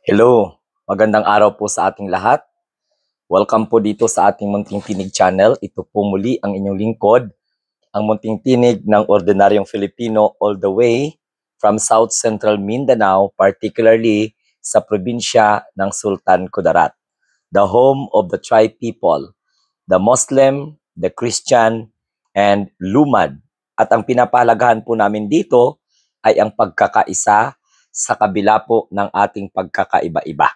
Hello, magandang araw po sa ating lahat. Welcome po dito sa ating Munting Tinig channel. Ito po muli ang inyong lingkod, ang Munting Tinig ng Ordinaryong Filipino all the way from South Central Mindanao, particularly sa probinsya ng Sultan Kudarat, the home of the tribe people, the Muslim, the Christian, and Lumad. At ang pinapahalagahan po namin dito ay ang pagkakaisa sa kabila po ng ating pagkakaiba-iba.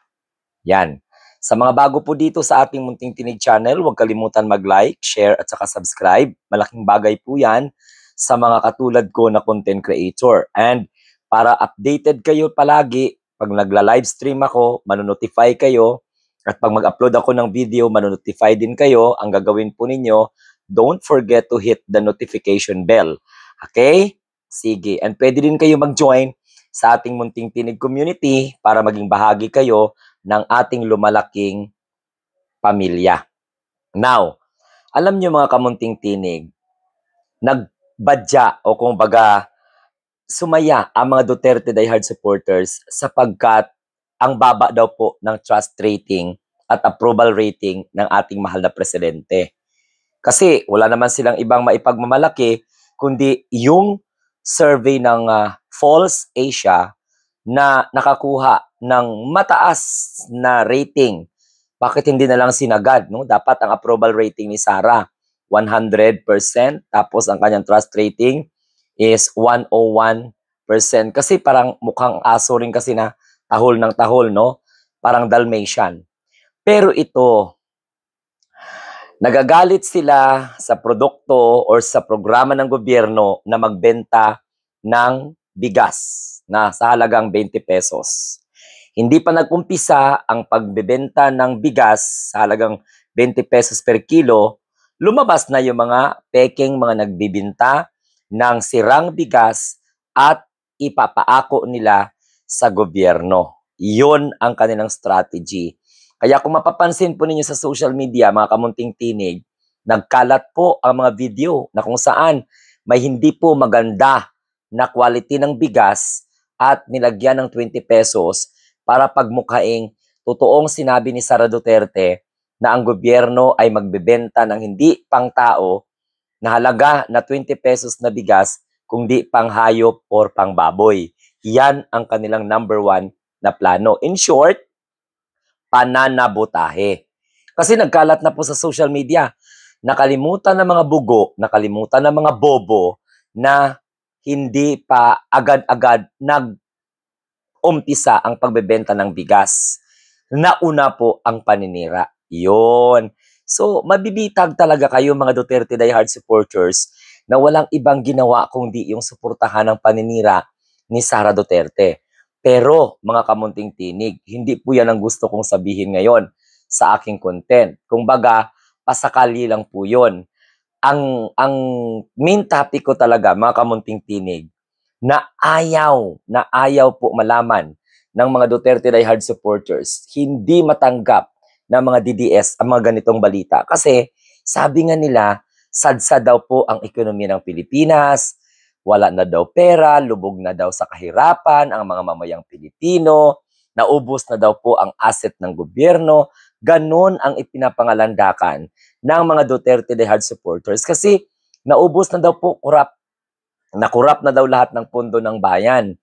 Yan. Sa mga bago po dito sa ating Munting Tinig channel, huwag kalimutan mag-like, share at saka subscribe. Malaking bagay po yan sa mga katulad ko na content creator. And para updated kayo palagi, pag nagla-livestream ako, manonotify kayo. At pag mag-upload ako ng video, manonotify din kayo. Ang gagawin po ninyo, don't forget to hit the notification bell. Okay? Sige. And pwede din kayo mag-join sa ating Munting Tinig community para maging bahagi kayo ng ating lumalaking pamilya. Now, alam niyo mga kamunting tinig, nagbadya o kung baga sumaya ang mga Duterte diehard supporters sapagkat ang baba daw po ng trust rating at approval rating ng ating mahal na presidente. Kasi wala naman silang ibang maipagmamalaki kundi yung survey ng False Asia na nakakuha ng mataas na rating. Bakit hindi na lang sinagad? No? Dapat ang approval rating ni Sara 100%, tapos ang kanyang trust rating is 101%. Kasi parang mukhang aso rin kasi na tahol ng tahol, no? Parang Dalmatian. Pero ito, nagagalit sila sa produkto or sa programa ng gobyerno na magbenta ng bigas na sa halagang 20 pesos. Hindi pa nag-umpisa ang pagbebenta ng bigas sa halagang 20 pesos per kilo, lumabas na yung mga pekeng mga nagbibinta ng sirang bigas at ipapaako nila sa gobyerno. Yun ang kanilang strategy. Kaya kung mapapansin po ninyo sa social media, mga kamunting tinig, nagkalat po ang mga video na kung saan may hindi po maganda na quality ng bigas at nilagyan ng 20 pesos para pagmukhaing totoong sinabi ni Sara Duterte na ang gobyerno ay magbebenta ng hindi pang tao na halaga na 20 pesos na bigas kundi pang hayop or pang baboy. Yan ang kanilang number one na plano. In short, pananabotahe. Kasi nagkalat na po sa social media, nakalimutan ng mga bugo, nakalimutan ng mga bobo na hindi pa agad-agad nag-umpisa ang pagbebenta ng bigas. Nauna po ang paninira. Yun. So, mabibitag talaga kayo mga Duterte diehard supporters na walang ibang ginawa kundi yung suportahan ng paninira ni Sara Duterte. Pero, mga kamunting tinig, hindi po yan ang gusto kong sabihin ngayon sa aking content. Kung baga, pasakali lang po yun. Ang main topic ko talaga, mga kamunting tinig, na ayaw po malaman ng mga Duterte diehard supporters, hindi matanggap ng mga DDS ang mga ganitong balita. Kasi sabi nga nila, sadsa daw po ang ekonomiya ng Pilipinas, wala na daw pera, lubog na daw sa kahirapan ang mga mamayang Pilipino, naubos na daw po ang asset ng gobyerno. Ganon ang ipinapangalandakan ng mga Duterte diehard supporters kasi naubos na daw po, nakurap na daw lahat ng pondo ng bayan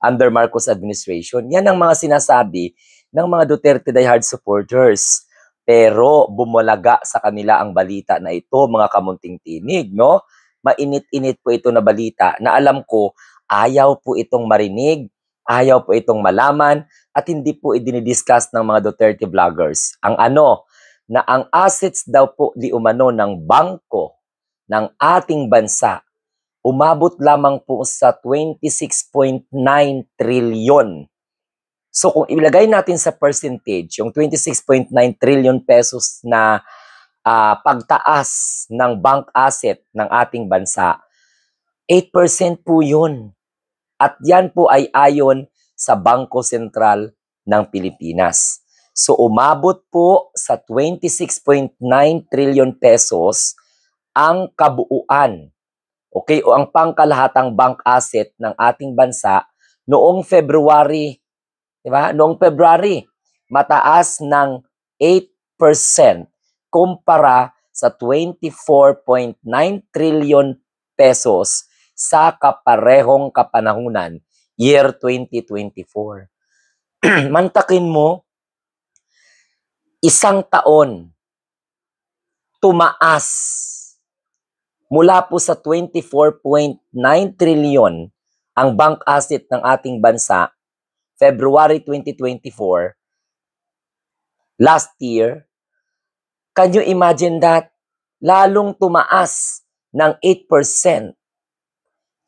under Marcos administration. Yan ang mga sinasabi ng mga Duterte diehard supporters. Pero bumalaga sa kanila ang balita na ito, mga kamunting tinig, no? Mainit-init po ito na balita na alam ko ayaw po itong marinig, ayaw po itong malaman, at hindi po idinidiscuss ng mga Duterte vloggers. Ang ano, na ang assets daw po di umano ng bangko ng ating bansa umabot lamang po sa 26.9 trilyon. So kung ilagay natin sa percentage, yung 26.9 trillion pesos na pagtaas ng bank asset ng ating bansa, 8% po yun. At yan po ay ayon sa Bangko Sentral ng Pilipinas. So umabot po sa 26.9 trillion pesos ang kabuuan, okay, o ang pangkalahatang bank asset ng ating bansa noong February Di ba? Noong February, mataas ng 8% kumpara sa 24.9 trillion pesos sa kaparehong kapanahunan, year 2024. Mantakin mo, isang taon, tumaas mula po sa 24.9 trillion ang bank asset ng ating bansa, February 2024, last year. Can you imagine that? Lalong tumaas ng 8%,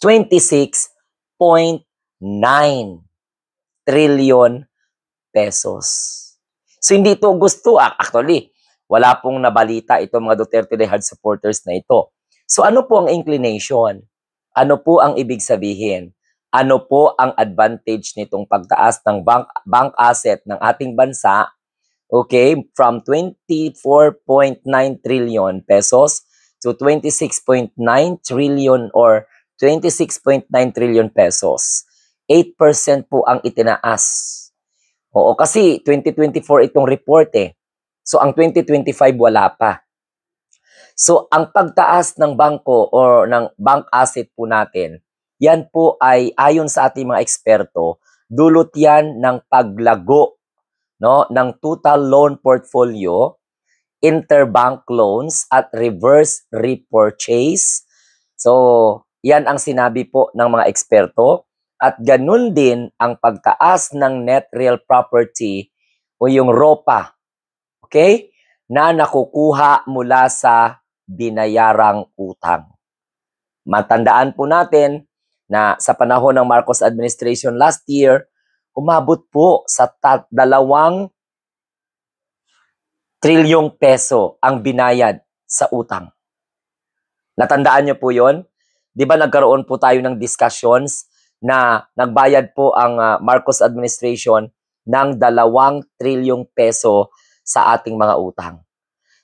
26.9 trillion pesos. So hindi ito gusto. Actually, wala pong nabalita itong mga Duterte Die Hard supporters na ito. So ano po ang inclination? Ano po ang ibig sabihin? Ano po ang advantage nitong pagtaas ng bank asset ng ating bansa, okay, from 24.9 trillion pesos to 26.9 trillion or 26.9 trillion pesos. 8% po ang itinaas. Oo, kasi 2024 itong report eh. So ang 2025 wala pa. So ang pagtaas ng bangko or ng bank asset po natin, yan po ay ayon sa ating mga eksperto, dulot yan ng paglago, no, ng total loan portfolio, interbank loans at reverse repurchase. So yan ang sinabi po ng mga eksperto. At ganun din ang pagtaas ng net real property o yung ROPA, okay, na nakukuha mula sa binayarang utang. Matandaan po natin na sa panahon ng Marcos administration last year, umabot po sa 2 trilyong peso ang binayad sa utang. Natandaan niyo po yon? Di ba nagkaroon po tayo ng discussions na nagbayad po ang Marcos administration ng 2 trilyong peso sa ating mga utang.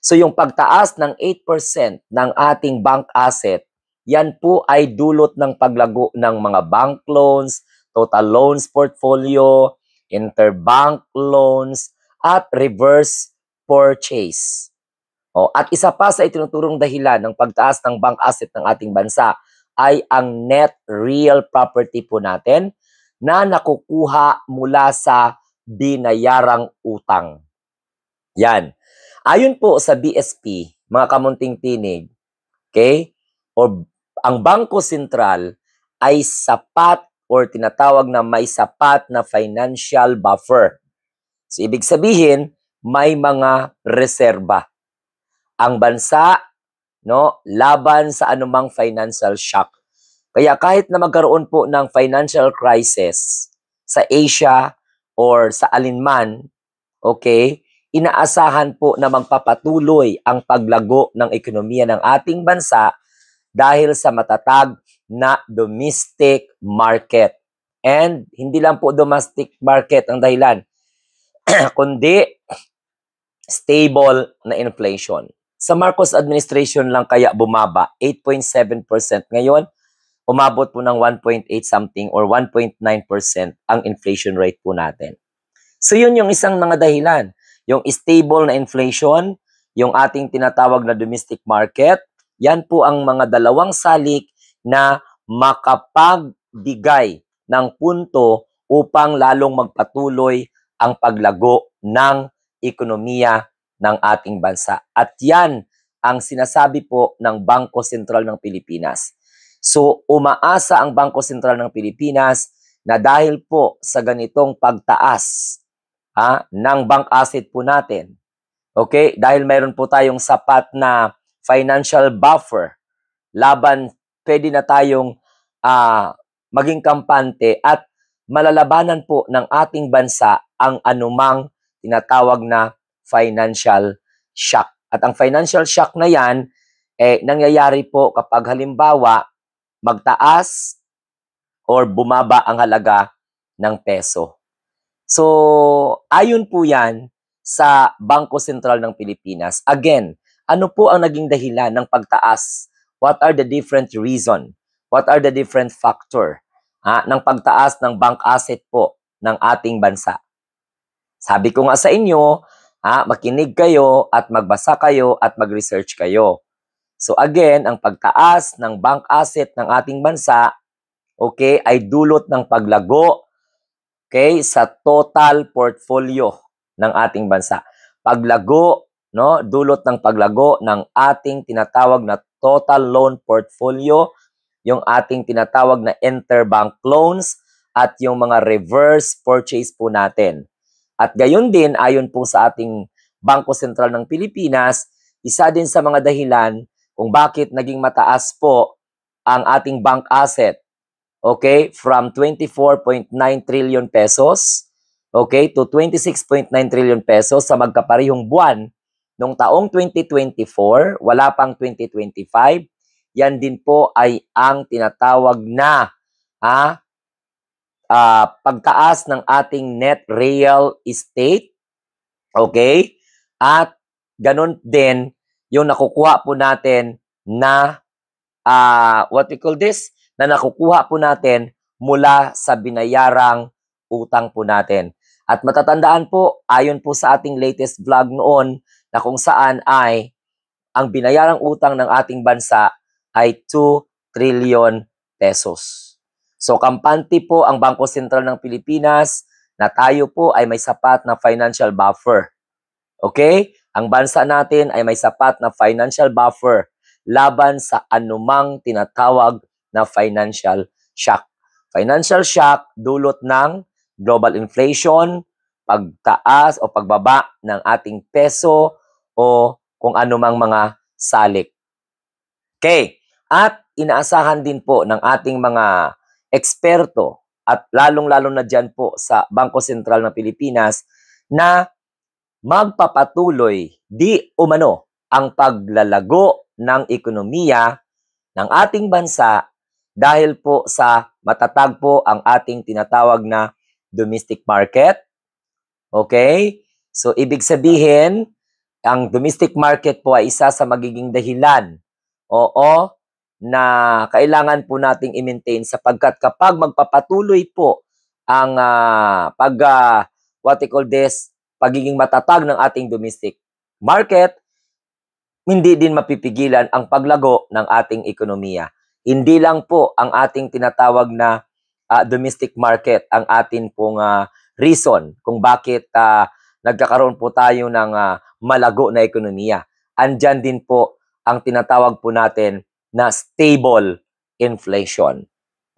So yung pagtaas ng 8% ng ating bank asset, yan po ay dulot ng paglago ng mga bank loans, total loans portfolio, interbank loans, at reverse purchase. At isa pa sa itinuturong dahilan ng pagtaas ng bank asset ng ating bansa ay ang net real property po natin na nakukuha mula sa binayarang utang. Yan. Ayon po sa BSP, mga kamunting tinig, okay, o ang Bangko Sentral ay sapat or tinatawag na may sapat na financial buffer. So, ibig sabihin, may mga reserba ang bansa, no, laban sa anumang financial shock. Kaya kahit na magkaroon po ng financial crisis sa Asia or sa alinman, okay, inaasahan po na magpapatuloy ang paglago ng ekonomiya ng ating bansa dahil sa matatag na domestic market. And hindi lang po domestic market ang dahilan, kundi stable na inflation. Sa Marcos administration lang kaya bumaba, 8.7% ngayon, umabot po ng 1.8 something or 1.9% ang inflation rate po natin. So yun yung isang mga dahilan. Yung stable na inflation, yung ating tinatawag na domestic market, yan po ang mga dalawang salik na makapagbigay ng punto upang lalong magpatuloy ang paglago ng ekonomiya ng ating bansa. At yan ang sinasabi po ng Bangko Sentral ng Pilipinas. So umaasa ang Bangko Sentral ng Pilipinas na dahil po sa ganitong pagtaas ng bank asset po natin, okay, dahil mayroon po tayong sapat na financial buffer, pwede na tayong maging kampante at malalabanan po ng ating bansa ang anumang tinatawag na financial shock. At ang financial shock na yan, nangyayari po kapag halimbawa magtaas or bumaba ang halaga ng peso. So, ayon po yan sa Bangko Sentral ng Pilipinas. Again, ano po ang naging dahilan ng pagtaas? What are the different reason? What are the different factor ng pagtaas ng bank asset po ng ating bansa. Sabi ko nga sa inyo, makinig kayo at magbasa kayo at mag-research kayo. So again, ang pagtaas ng bank asset ng ating bansa, okay, ay dulot ng paglago, okay, sa total portfolio ng ating bansa. Paglago, no, dulot ng paglago ng ating tinatawag na total loan portfolio, yung ating tinatawag na interbank loans, at yung mga reverse purchase po natin. At gayon din, ayon po sa ating Bangko Sentral ng Pilipinas, isa din sa mga dahilan kung bakit naging mataas po ang ating bank asset, okay, from 24.9 trillion pesos, okay, to 26.9 trillion pesos sa magkaparehong buwan noong taong 2024, wala pang 2025. Yan din po ay ang tinatawag na pagtaas ng ating net real estate, okay? At ganun din yung nakukuha po natin na what we call this, na nakukuha po natin mula sa binayarang utang po natin. At matatandaan po, ayon po sa ating latest vlog noon, na kung saan ay ang binayarang utang ng ating bansa ay 2 trillion pesos. So, kampante po ang Bangko Sentral ng Pilipinas na tayo po ay may sapat na financial buffer. Okay? Ang bansa natin ay may sapat na financial buffer laban sa anumang tinatawag na financial shock. Financial shock dulot ng global inflation, pagtaas o pagbaba ng ating peso o kung anumang mga salik. Okay? At inaasahan din po ng ating mga eksperto at lalong-lalo na dyan po sa Bangko Sentral ng Pilipinas na magpapatuloy di umano ang paglalago ng ekonomiya ng ating bansa dahil po sa matatag po ang ating tinatawag na domestic market. Okay? So, ibig sabihin, ang domestic market po ay isa sa magiging dahilan, oo, na kailangan po nating i-maintain sapagkat kapag magpapatuloy po ang pagiging matatag ng ating domestic market, hindi din mapipigilan ang paglago ng ating ekonomiya. Hindi lang po ang ating tinatawag na domestic market ang atin pong reason kung bakit nagkakaroon po tayo ng malago na ekonomiya. Andyan din po ang tinatawag po natin na stable inflation.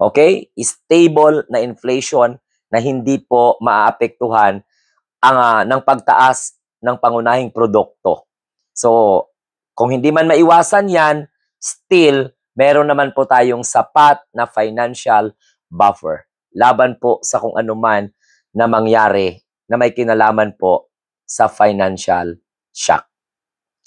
Okay? Stable na inflation na hindi po maaapektuhan ng pagtaas ng pangunahing produkto. So, kung hindi man maiwasan yan, still, meron naman po tayong sapat na financial buffer laban po sa kung anuman na mangyari na may kinalaman po sa financial shock.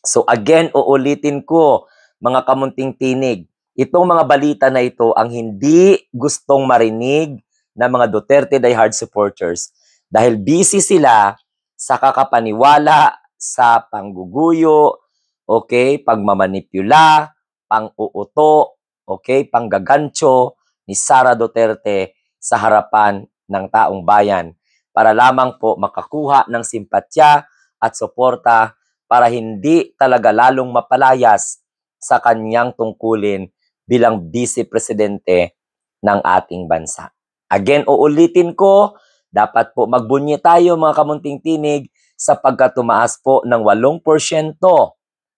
So again, uulitin ko, mga kamunting tinig, itong mga balita na ito ang hindi gustong marinig ng mga Duterte diehard supporters dahil busy sila sa kakapaniwala, sa pangguguyo, okay, pagmamanipula, pang-uuto, okay, panggagancho ni Sara Duterte sa harapan ng taong bayan para lamang po makakuha ng simpatya at suporta para hindi talaga lalong mapalayas sa kanyang tungkulin bilang Vice Presidente ng ating bansa. Again, uulitin ko, dapat po magbunyi tayo mga kamunting tinig sapagkat tumaas po ng 8%.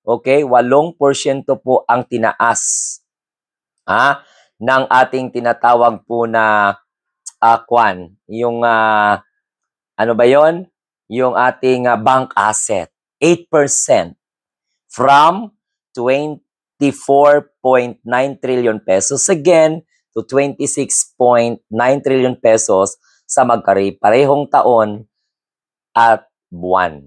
Okay, 8% po ang tinaas ng ating tinatawag po na yung ano ba yon? Yung ating bank asset. 8% from 24.9 trillion pesos again to 26.9 trillion pesos sa magkare-parehong taon at buwan.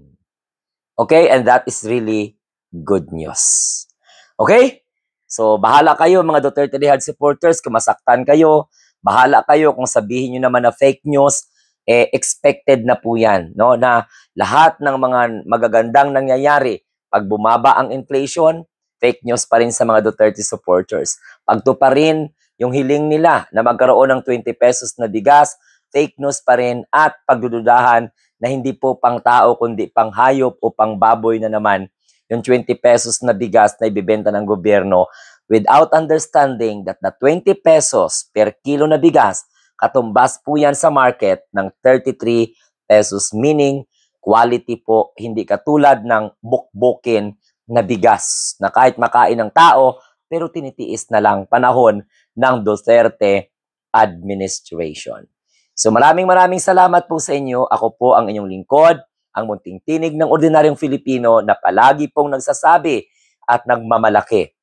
Okay? And that is really good news. Okay? So, bahala kayo mga Duterte diehard supporters kung masaktan kayo. Bahala kayo kung sabihin nyo naman na fake news. Expected na po yan, no? Na lahat ng mga magagandang nangyayari, pag bumaba ang inflation, fake news pa rin sa mga Duterte supporters. Pag tuparin yung hiling nila na magkaroon ng 20 pesos na bigas, fake news pa rin at pagdududahan na hindi po pang tao kundi pang hayop o pang baboy na naman yung 20 pesos na bigas na ibibenta ng gobyerno without understanding that the 20 pesos per kilo na bigas, katumbas po yan sa market ng 33 pesos, meaning quality po, hindi katulad ng bukbukin na bigas na kahit makain ng tao, pero tinitiis na lang panahon ng Duterte administration. So maraming salamat po sa inyo. Ako po ang inyong lingkod, ang munting tinig ng ordinaryong Filipino na palagi pong nagsasabi at nagmamalaki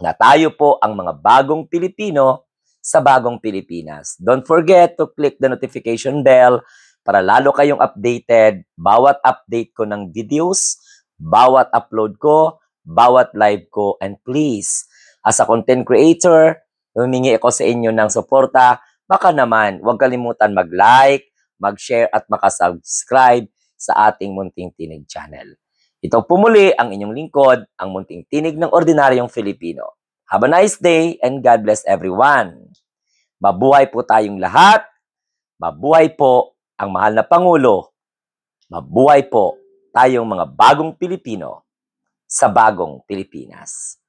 na tayo po ang mga bagong Pilipino sa bagong Pilipinas. Don't forget to click the notification bell para lalo kayong updated bawat update ko ng videos, bawat upload ko, bawat live ko. And please, as a content creator, humingi ako sa inyo ng suporta. Baka naman, huwag kalimutan mag-like, mag-share at makasubscribe sa ating Munting Tinig channel. Ito po muli ang inyong lingkod, ang Munting Tinig ng Ordinaryong Filipino. Have a nice day and God bless everyone. Mabuhay po tayong lahat. Mabuhay po ang mahal na Pangulo. Mabuhay po tayong mga bagong Pilipino sa bagong Pilipinas.